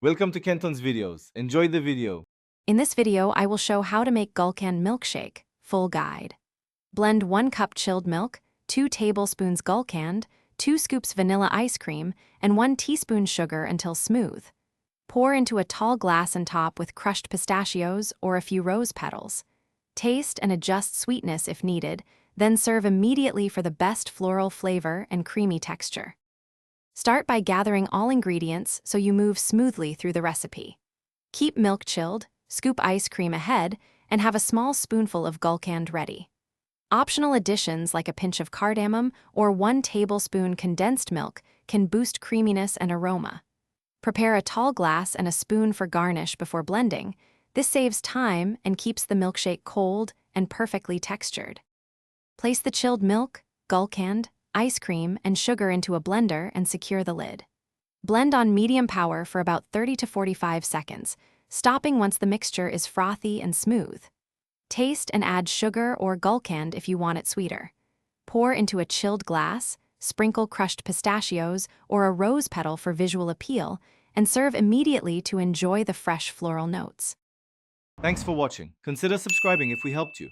Welcome to Kenton's videos. Enjoy the video. In this video, I will show how to make Gulkand Milkshake, full guide. Blend 1 cup chilled milk, 2 tablespoons Gulkand, 2 scoops vanilla ice cream, and 1 teaspoon sugar until smooth. Pour into a tall glass and top with crushed pistachios or a few rose petals. Taste and adjust sweetness if needed, then serve immediately for the best floral flavor and creamy texture. Start by gathering all ingredients so you move smoothly through the recipe. Keep milk chilled, scoop ice cream ahead, and have a small spoonful of Gulkand ready. Optional additions like a pinch of cardamom or 1 tablespoon condensed milk can boost creaminess and aroma. Prepare a tall glass and a spoon for garnish before blending. This saves time and keeps the milkshake cold and perfectly textured. Place the chilled milk, Gulkand, ice cream, and sugar into a blender and secure the lid. Blend on medium power for about 30 to 45 seconds, stopping once the mixture is frothy and smooth. Taste and add sugar or Gulkand if you want it sweeter. Pour into a chilled glass, sprinkle crushed pistachios or a rose petal for visual appeal, and serve immediately to enjoy the fresh floral notes. Thanks for watching. Consider subscribing if we helped you.